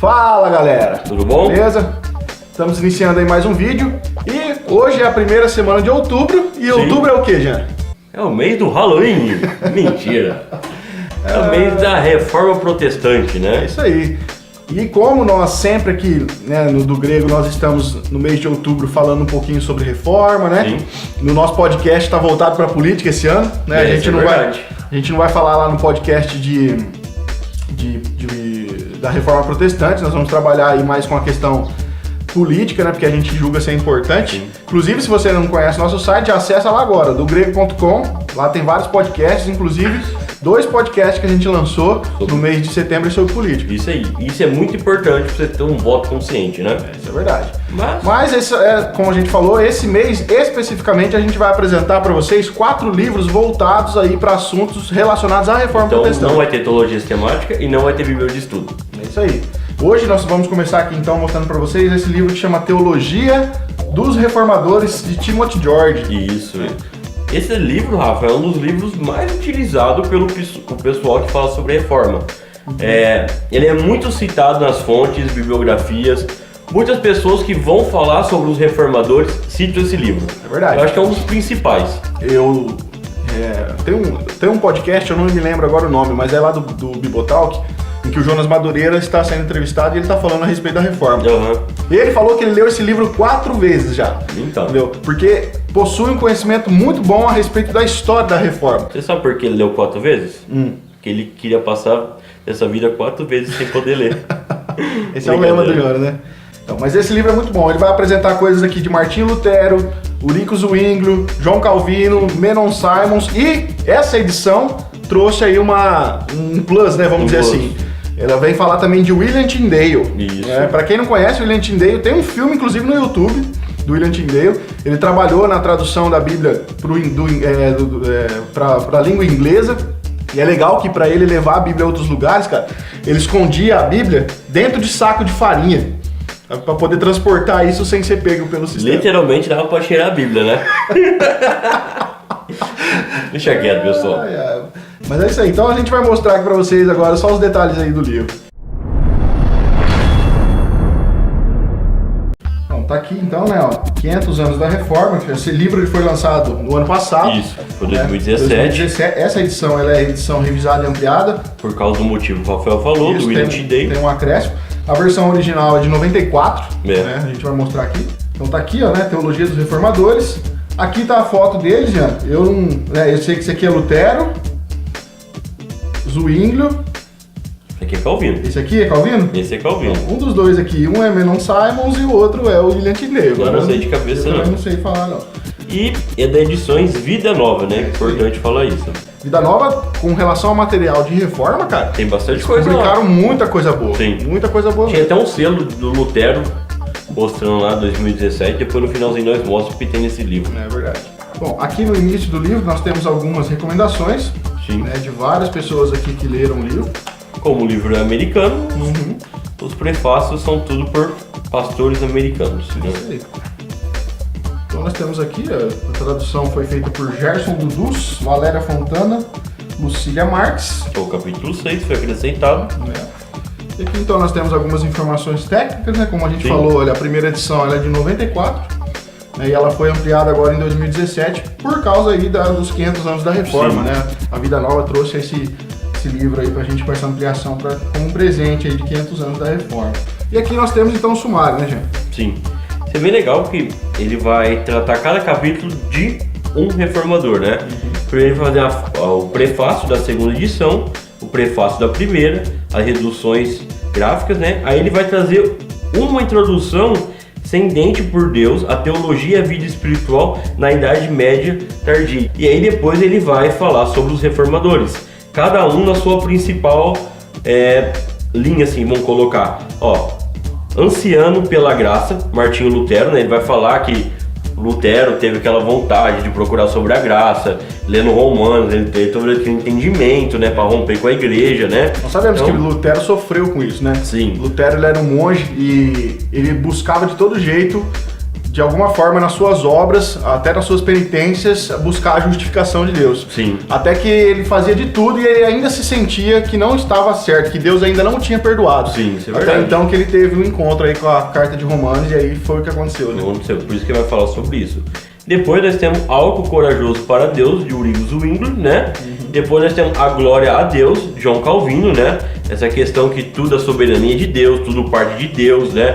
Fala galera, tudo bom? Beleza? Estamos iniciando aí mais um vídeo e hoje é a primeira semana de outubro e outubro é o que, Jean? É o mês do Halloween. Mentira. É o mês da Reforma Protestante, né? É isso aí. E como nós sempre aqui, né, do grego, nós estamos no mês de outubro falando um pouquinho sobre reforma, né? Sim. No nosso podcast está voltado para a política esse ano, né? A gente não vai falar lá no podcast da reforma protestante, nós vamos trabalhar aí mais com a questão política, né? Porque a gente julga ser importante. Sim. Inclusive, se você não conhece nosso site, acessa lá agora, dogrego.com. Lá tem vários podcasts, inclusive 2 podcasts que a gente lançou no mês de setembro sobre política. Isso aí. Isso é muito importante para você ter um voto consciente, né? Isso é verdade. Mas esse, como a gente falou, esse mês especificamente a gente vai apresentar para vocês 4 livros voltados aí para assuntos relacionados à reforma então protestante. Não vai ter teologia sistemática e não vai ter bíblia de estudo. É isso aí. Hoje nós vamos começar aqui então mostrando para vocês esse livro que chama Teologia dos Reformadores, de Timothy George. Isso. Esse livro, Rafa, é um dos livros mais utilizados pelo pessoal que fala sobre reforma. Ele é muito citado nas fontes, bibliografias. Muitas pessoas que vão falar sobre os reformadores citam esse livro. É verdade. Eu acho que é um dos principais. Tem um podcast, eu não me lembro agora o nome, mas é lá do Bibotalk, em que o Jonas Madureira está sendo entrevistado e ele está falando a respeito da reforma. Uhum. Ele falou que ele leu esse livro 4 vezes já. Então. Entendeu? Porque possui um conhecimento muito bom a respeito da história da reforma. Você sabe por que ele leu 4 vezes? Porque ele queria passar essa vida 4 vezes sem poder ler. Esse é o lema do Jonas, né? Então, mas esse livro é muito bom. Ele vai apresentar coisas aqui de Martinho Lutero, Ulrico Zwinglio, João Calvino, Menon Simons, e essa edição trouxe aí um plus, né? Vamos dizer assim. Ela vem falar também de William Tyndale. Isso. Pra quem não conhece, William Tyndale tem um filme, inclusive, no YouTube, do William Tyndale. Ele trabalhou na tradução da Bíblia para a língua inglesa. E é legal que para ele levar a Bíblia a outros lugares, cara, ele escondia a Bíblia dentro de saco de farinha. Pra poder transportar isso sem ser pego pelo sistema. Literalmente dava pra cheirar a Bíblia, né? Deixa quieto, pessoal. Mas é isso aí. Então a gente vai mostrar aqui pra vocês agora só os detalhes aí do livro. Bom, tá aqui então, né, ó, 500 anos da Reforma. Esse livro ele foi lançado no ano passado. Isso, foi 2017. 2017. Essa edição ela é edição revisada e ampliada. Por causa do motivo que o Rafael falou, Isso, do William Tyndale. Tem um acréscimo. A versão original é de 94, né? A gente vai mostrar aqui. Então tá aqui, ó, né, Teologia dos Reformadores. Aqui tá a foto deles, Jean. Eu sei que esse aqui é Lutero, Zwinglio. Esse aqui é Calvino. Esse aqui é Calvino? Esse é Calvino. Então, um dos dois aqui, um é Menon Simons e o outro é o William Tyndale. Eu não sei de cabeça, eu não sei falar, não. E é da Edições Vida Nova, né? É importante falar isso. Vida Nova, com relação ao material de reforma, cara, tem bastante coisa lá. Publicaram muita coisa boa. Sim. Muita coisa boa. Tinha até um selo do Lutero mostrando lá 2017, depois no finalzinho nós mostramos o que tem nesse livro. É verdade. Bom, aqui no início do livro nós temos algumas recomendações, né, de várias pessoas aqui que leram o livro. Como o livro é americano, os prefácios são tudo por pastores americanos. Né? Isso aí. Então nós temos aqui, a tradução foi feita por Gerson Dudus, Valéria Fontana, Lucília Marques. O capítulo 6 foi acrescentado. E aqui então nós temos algumas informações técnicas, né? Como a gente falou, olha, a primeira edição ela é de 94, né? E ela foi ampliada agora em 2017 por causa aí dos 500 anos da reforma, né? A Vida Nova trouxe esse livro aí pra gente com essa ampliação como um presente aí de 500 anos da reforma. E aqui nós temos então o sumário, né, gente? Sim. Isso é bem legal que ele vai tratar cada capítulo de um reformador, né? Primeiro ele vai fazer o prefácio da segunda edição, o prefácio da primeira, as reduções gráficas, né? Aí ele vai trazer uma introdução ascendente por Deus, a teologia e a vida espiritual na Idade Média tardia. E aí depois ele vai falar sobre os reformadores, cada um na sua principal linha, assim, vamos colocar, ó, anciano pela graça, Martinho Lutero, né? Ele vai falar que Lutero teve aquela vontade de procurar sobre a graça, lendo Romanos, ele teve todo aquele entendimento, né, para romper com a igreja, né? Nós sabemos que Lutero sofreu com isso, né? Sim. Lutero ele era um monge e ele buscava de todo jeito de alguma forma, nas suas obras, até nas suas penitências, buscar a justificação de Deus. Sim. Até que ele fazia de tudo e ele ainda se sentia que não estava certo, que Deus ainda não o tinha perdoado. Sim, isso é até verdade. então que ele teve um encontro aí com a carta de Romanos e aí foi o que aconteceu. Né? Aconteceu, por isso que ele vai falar sobre isso. Depois nós temos Algo Corajoso para Deus, de Uri Zwingli, né? Depois nós temos A Glória a Deus, de João Calvino, né? Essa questão que tudo é soberania de Deus, tudo parte de Deus, né?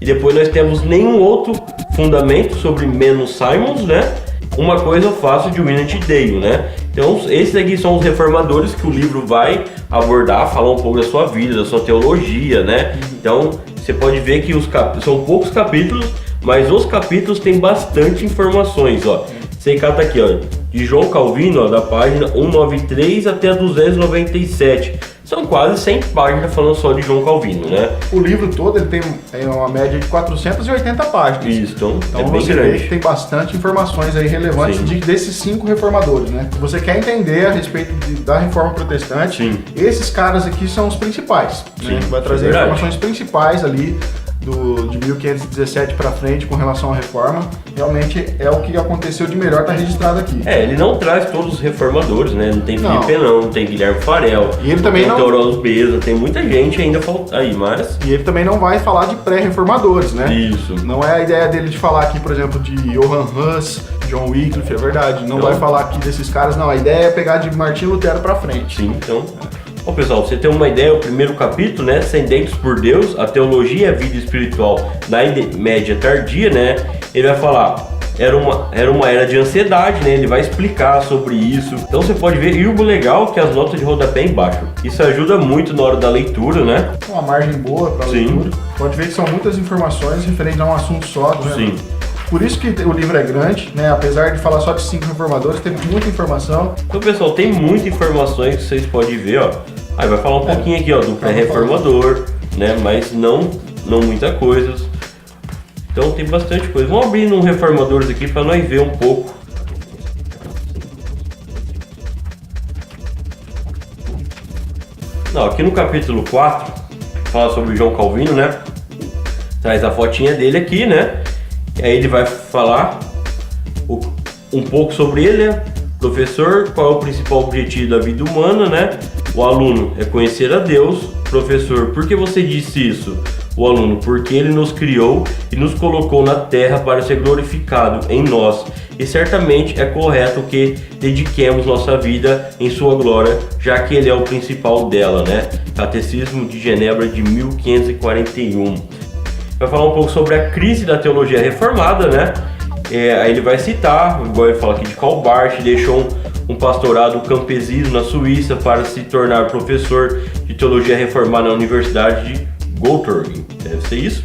E depois nós temos Nenhum Outro Fundamento, sobre Menno Simons, né? Uma Coisa Eu Faço, de William Dale, né? Então esses aqui são os reformadores que o livro vai abordar, falar um pouco da sua vida, da sua teologia, né? Então você pode ver que são poucos capítulos, mas os capítulos têm bastante informações, ó. Você cata aqui, ó, de João Calvino, ó, da página 193 até a 297. São quase 100 páginas falando só de João Calvino, né? O livro todo ele tem uma média de 480 páginas. Isso, então é bem você grande. vê que tem bastante informações aí relevantes desses 5 reformadores, né? Se você quer entender a respeito da Reforma Protestante, Sim. esses caras aqui são os principais. Né? Sim, Vai trazer verdade. informações principais ali de 1517 para frente com relação à Reforma. Realmente é o que aconteceu de melhor, tá registrado aqui. Ele não traz todos os reformadores, né? Não tem Não. Felipe não tem Guilherme Farel, E ele também tem não- Teodoros Beza, tem muita gente ainda aí, mas... E ele também não vai falar de pré-reformadores, né? Isso. Não é a ideia dele de falar aqui, por exemplo, de Johann Hus, John Wycliffe, é verdade. Não Não. vai falar aqui desses caras, não. A ideia é pegar de Martim Lutero pra frente. Sim, então... Bom, pessoal, pra você ter uma ideia, o primeiro capítulo, né, Ascendentes por Deus, a teologia e a vida espiritual na Idade Média tardia, né, ele vai falar, era uma era de ansiedade, né, ele vai explicar sobre isso. Então você pode ver, e o legal é que as notas de rodapé embaixo. Isso ajuda muito na hora da leitura, né. Uma margem boa pra Sim. leitura. Pode ver que são muitas informações referentes a um assunto só, né? Sim. Por isso que o livro é grande, né? Apesar de falar só de 5 reformadores, tem muita informação. Então, pessoal, tem muitas informações que vocês podem ver, ó. Aí vai falar um pouquinho aqui, ó, do pré-reformador, né, mas não muita coisa. Então tem bastante coisa. Vamos abrir um reformadores aqui para nós ver um pouco. Não, aqui no capítulo 4, fala sobre João Calvino, né? Traz a fotinha dele aqui, né? E aí ele vai falar um pouco sobre ele, né? Professor, qual é o principal objetivo da vida humana, né? O aluno é conhecer a Deus. Professor, por que você disse isso? O aluno, porque ele nos criou e nos colocou na terra para ser glorificado em nós. E certamente é correto que dediquemos nossa vida em sua glória, já que ele é o principal dela, né? Catecismo de Genebra de 1541. Vai falar um pouco sobre a crise da teologia reformada, né? Aí ele vai citar, igual ele fala aqui de Calbart, deixou um pastorado campesino na Suíça para se tornar professor de teologia reformada na Universidade de Göttingen, deve ser isso,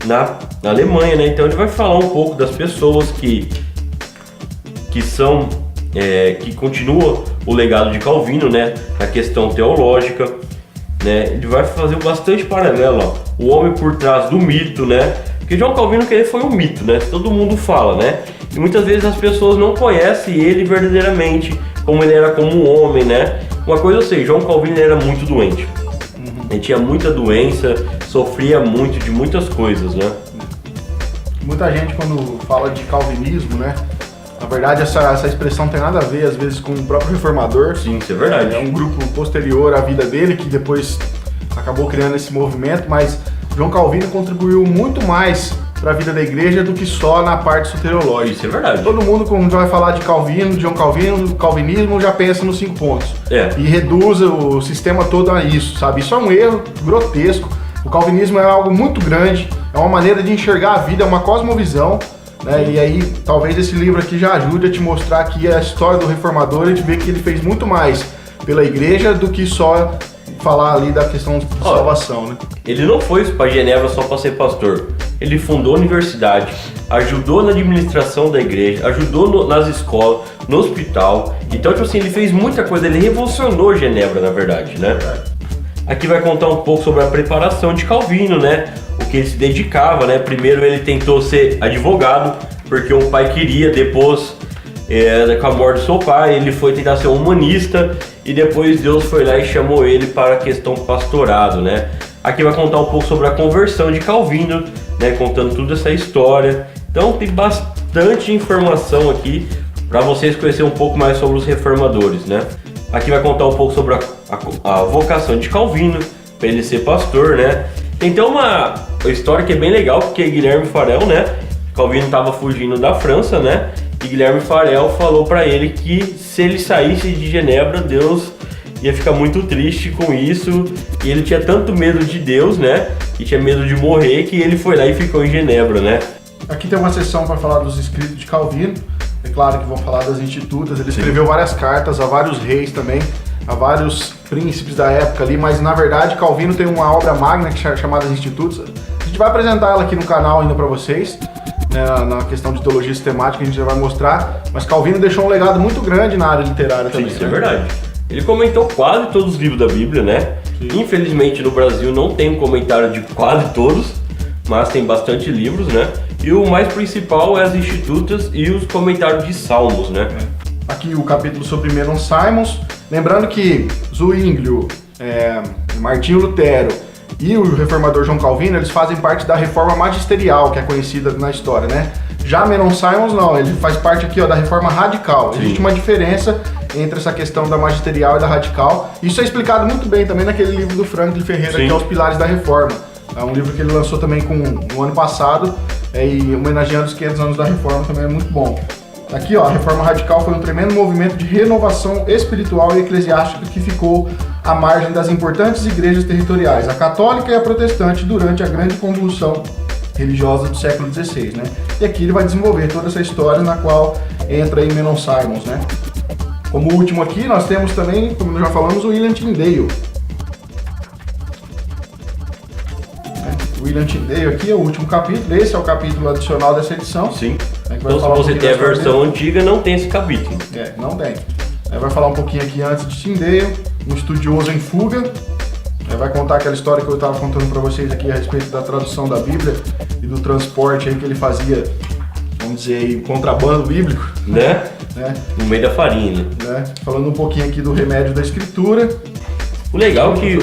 na Alemanha, né? Então ele vai falar um pouco das pessoas que continuam o legado de Calvino, né? Na questão teológica, né? Ele vai fazer bastante paralelo, ó. O homem por trás do mito, né? Porque João Calvino que ele foi um mito, né? Todo mundo fala, né? E muitas vezes as pessoas não conhecem ele verdadeiramente, como ele era como um homem, né? Uma coisa eu sei, João Calvino ele era muito doente. Ele tinha muita doença, sofria muito de muitas coisas, né? Muita gente quando fala de calvinismo, né? Na verdade essa expressão tem nada a ver às vezes com o próprio reformador. Sim, isso é verdade. É um grupo posterior à vida dele que depois acabou criando esse movimento, mas João Calvino contribuiu muito mais para a vida da igreja do que só na parte soteriológica. Isso é verdade. Todo mundo, quando vai falar de Calvino, de João Calvino, calvinismo, já pensa nos 5 pontos. E reduz o sistema todo a isso, sabe? Isso é um erro grotesco. O calvinismo é algo muito grande, é uma maneira de enxergar a vida, é uma cosmovisão, né? E aí, talvez esse livro aqui já ajude a te mostrar aqui a história do reformador e te ver que ele fez muito mais pela igreja do que só falar ali da questão de salvação, né? Ele não foi para Genebra só para ser pastor. Ele fundou a universidade, ajudou na administração da igreja, ajudou nas escolas, no hospital. Então, tipo assim, ele fez muita coisa, ele revolucionou Genebra, na verdade, né? Aqui vai contar um pouco sobre a preparação de Calvino, né? O que ele se dedicava, né? Primeiro ele tentou ser advogado, porque o pai queria, depois, com a morte do seu pai, ele foi tentar ser humanista e depois Deus foi lá e chamou ele para a questão pastorado, né? Aqui vai contar um pouco sobre a conversão de Calvino, né? Contando toda essa história Então tem bastante informação aqui para vocês conhecerem um pouco mais sobre os reformadores, né? Aqui vai contar um pouco sobre a vocação de Calvino, para ele ser pastor, né? Tem então uma história que é bem legal, porque Guilherme Farel, né? Calvino estava fugindo da França, né? E Guilherme Farel falou para ele que se ele saísse de Genebra, Deus ia ficar muito triste com isso. E ele tinha tanto medo de Deus, né? E tinha medo de morrer, que ele foi lá e ficou em Genebra, né? Aqui tem uma seção para falar dos escritos de Calvino. É claro que vão falar das institutas. Ele escreveu várias cartas a vários reis também, a vários príncipes da época ali, mas na verdade Calvino tem uma obra magna que é chamada As Institutas. A gente vai apresentar ela aqui no canal ainda para vocês, né, na questão de teologia sistemática a gente já vai mostrar, mas Calvino deixou um legado muito grande na área literária também. Isso é verdade. Ele comentou quase todos os livros da Bíblia, né? Sim. Infelizmente no Brasil não tem um comentário de quase todos, mas tem bastante livros, né? E o mais principal é as Institutas e os comentários de Salmos, né? Aqui o capítulo sobre Menon Simons. Lembrando que Zwinglio, Martinho Lutero e o reformador João Calvino, eles fazem parte da reforma magisterial, que é conhecida na história, né? Já Menon Simons não, ele faz parte aqui da reforma radical. Sim. Existe uma diferença entre essa questão da magisterial e da radical. Isso é explicado muito bem também naquele livro do Franklin Ferreira, Sim. que é Os Pilares da Reforma. É um livro que ele lançou também no ano passado, e homenageando os 500 anos da Reforma, também é muito bom. Aqui, a Reforma Radical foi um tremendo movimento de renovação espiritual e eclesiástica que ficou à margem das importantes igrejas territoriais, a católica e a protestante, durante a grande convulsão religiosa do século XVI, né? E aqui ele vai desenvolver toda essa história na qual entra aí Menon Simons, né? Como último aqui, nós temos também, como já falamos, o William Tyndale. William Tyndale aqui é o último capítulo, esse é o capítulo adicional dessa edição. Sim. Então se você tem a versão antiga, não tem esse capítulo. Não tem. Aí vai falar um pouquinho aqui antes de Tyndale, um estudioso em fuga. Aí vai contar aquela história que eu estava contando para vocês aqui a respeito da tradução da Bíblia e do transporte aí que ele fazia, vamos dizer aí, contrabando bíblico. Né? No meio da farinha. Né? Falando um pouquinho aqui do remédio da escritura. O legal é que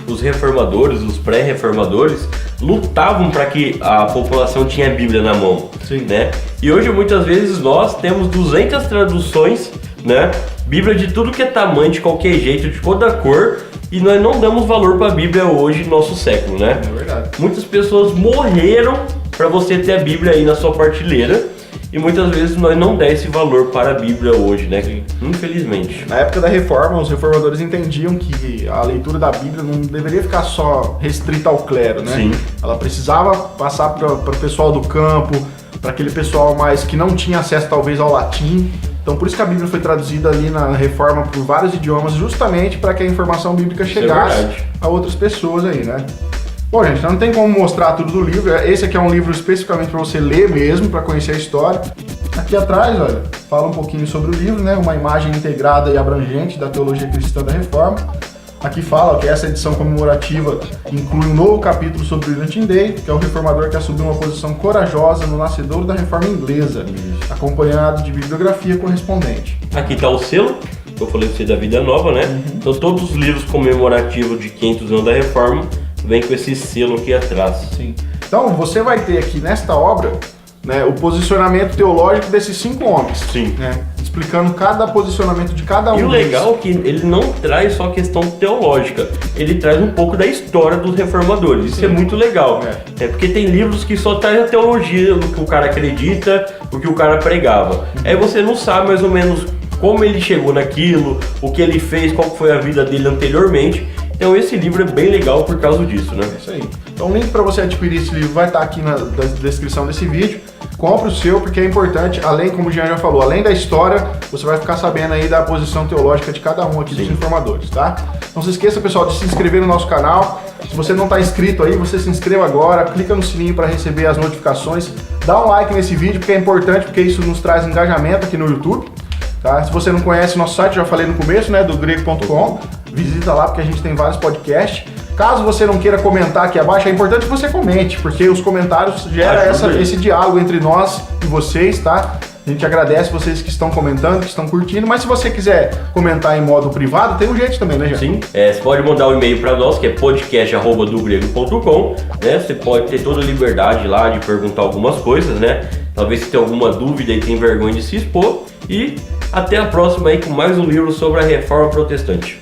os reformadores, os pré-reformadores, lutavam para que a população tinha a Bíblia na mão. Sim. Né? E hoje muitas vezes nós temos 200 traduções, né? Bíblia de tudo que é tamanho, de qualquer jeito, de toda cor, e nós não damos valor para a Bíblia hoje, no nosso século, né? É verdade. Muitas pessoas morreram para você ter a Bíblia aí na sua prateleira. E muitas vezes nós não damos esse valor para a Bíblia hoje, né? Sim. Infelizmente. Na época da Reforma, os reformadores entendiam que a leitura da Bíblia não deveria ficar só restrita ao clero, né? Sim. Ela precisava passar para o pessoal do campo, para aquele pessoal mais que não tinha acesso talvez ao latim. Então por isso que a Bíblia foi traduzida ali na Reforma por vários idiomas, justamente para que a informação bíblica chegasse a outras pessoas aí, né? Bom, gente, não tem como mostrar tudo do livro. Esse aqui é um livro especificamente para você ler mesmo, para conhecer a história. Aqui atrás, olha, fala um pouquinho sobre o livro, né? Uma imagem integrada e abrangente da teologia cristã da Reforma. Aqui fala que essa edição comemorativa inclui um novo capítulo sobre William Tyndale, que é o reformador que assumiu uma posição corajosa no nascedouro da Reforma inglesa, acompanhado de bibliografia correspondente. Aqui está o selo, que eu falei para você da Vida Nova, né? Uhum. Então todos os livros comemorativos de 500 anos da Reforma vem com esse selo aqui atrás. Sim. Então você vai ter aqui nesta obra, né, o posicionamento teológico desses 5 homens. Sim. Né, explicando cada posicionamento de cada um. E o legal é que ele não traz só questão teológica, ele traz um pouco da história dos reformadores. Isso Sim. É muito legal. É porque tem livros que só traz a teologia, o que o cara acredita, o que o cara pregava. Aí você não sabe mais ou menos como ele chegou naquilo, o que ele fez, qual foi a vida dele anteriormente. Então esse livro é bem legal por causa disso, né? É isso aí. Então o link para você adquirir esse livro vai estar aqui na descrição desse vídeo. Compre o seu, porque é importante, além, como o Jean já falou, além da história, você vai ficar sabendo aí da posição teológica de cada um aqui Sim. dos informadores, tá? Não se esqueça, pessoal, de se inscrever no nosso canal. Se você não está inscrito aí, você se inscreva agora, clica no sininho para receber as notificações. Dá um like nesse vídeo, porque é importante, porque isso nos traz engajamento aqui no YouTube. Tá? Se você não conhece o nosso site, já falei no começo, né, do grego.com, visita lá porque a gente tem vários podcasts. Caso você não queira comentar aqui abaixo, é importante que você comente, porque os comentários geram esse diálogo entre nós e vocês, tá? A gente agradece vocês que estão comentando, que estão curtindo, mas se você quiser comentar em modo privado, tem um jeito também, né, Jean? Sim, você pode mandar um e-mail para nós, que é podcast@dogrego.com, né? Você pode ter toda a liberdade lá de perguntar algumas coisas, né? Talvez você tenha alguma dúvida e tenha vergonha de se expor. E até a próxima aí com mais um livro sobre a Reforma Protestante.